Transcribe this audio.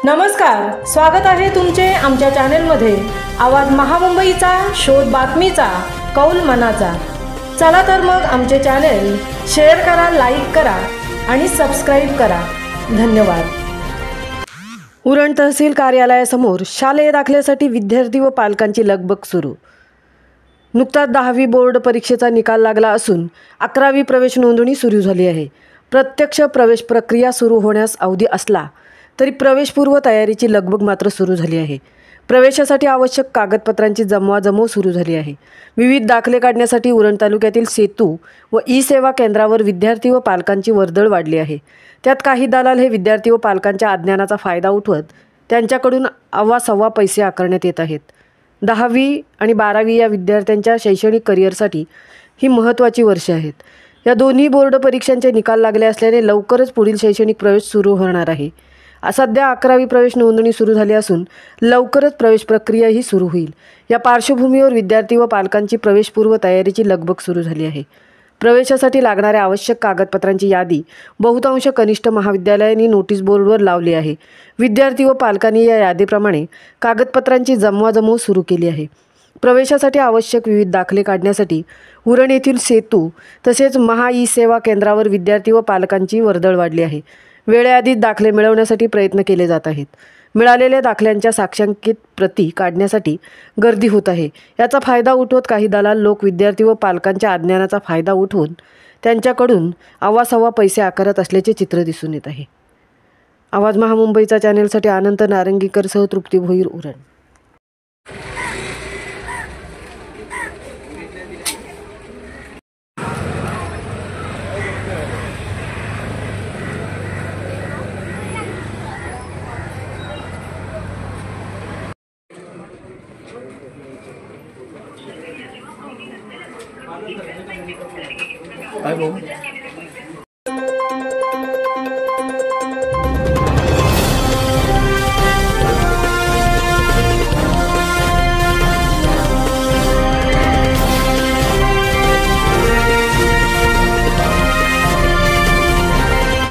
नमस्कार, स्वागत आहे तुमचे आमच्या चॅनलमध्ये। आवाज महामुंबईचा, शोध बातमीचा, कौल मनाचा। चला तर मग आमचे चॅनल शेअर करा, लाईक करा आणि सबस्क्राइब करा। धन्यवाद। उरण तहसील कार्यालयासमोर शालेय दाखल्यासाठी विद्यार्थी व पालकांची लगबग सुरू। नुकताच 10वी बोर्ड परीक्षेचा निकाल लागला असून 11वी प्रवेश नोंदणी सुरू झाली आहे। प्रत्यक्ष प्रवेश प्रक्रिया सुरू होण्यास अवधी असला तरी प्रवेशपूर्व तयारीची लगबग मात्र सुरू झाली आहे। प्रवेशासाठी आवश्यक कागदपत्रांची जमवाजमव सुरू झाली आहे। विविध दाखले काढण्यासाठी उरण तालुक्यातील सेतू व ई-सेवा केंद्रावर विद्यार्थी व पालकांची वर्दळ वाढली आहे। त्यात काही दलाल हे विद्यार्थी व पालकांच्या अज्ञानाचा फायदा उठवत त्यांच्याकडून अव्वासव्वा पैसे आकारण्यात येत आहेत। 10वी आणि 12वी या विद्यार्थ्यांच्या शैक्षणिक करिअरसाठी ही महत्त्वाची वर्षे आहेत। या दोन्ही बोर्ड परीक्षांचे निकाल लागले असल्याने लवकरच पुढील शैक्षणिक प्रवेश सुरू होणार आहे। सध्या 11वी प्रवेश नोंदणी सुरू झाली असून लवकरच प्रवेश प्रक्रियाही सुरू होईल। या पार्श्वभूमीवर विद्यार्थी व पालकांची प्रवेशपूर्व तयारीची लगबग सुरू झाली आहे। प्रवेशासाठी लागणाऱ्या आवश्यक कागदपत्रांची यादी बहुतांश कनिष्ठ महाविद्यालयांनी नोटीस बोर्डवर लावली आहे। विद्यार्थी व पालकांनी या यादीप्रमाणे कागदपत्रांची जमवाजमव सुरू केली आहे। प्रवेशासाठी आवश्यक विविध दाखले काढण्यासाठी उरण येथील सेतू तसेच महा ई-सेवा केंद्रावर विद्यार्थी व पालकांची वर्दळ वाढली आहे। वेळेआधीच दाखले मिळवण्यासाठी प्रयत्न केले जात आहेत। मिळालेल्या दाखल्यांच्या साक्षांकित प्रती काढण्यासाठी गर्दी होत आहे। याचा फायदा उठवत काही दलाल लोक विद्यार्थी व पालकांच्या अज्ञानाचा फायदा उठवून त्यांच्याकडून अव्वासव्वा पैसे आकारत असल्याचे चित्र दिसून येत आहे। आवाज महामुंबईचा चॅनलसाठी अनंत नारंगीकरसह तृप्ती भोईर, उरण। काय भाऊ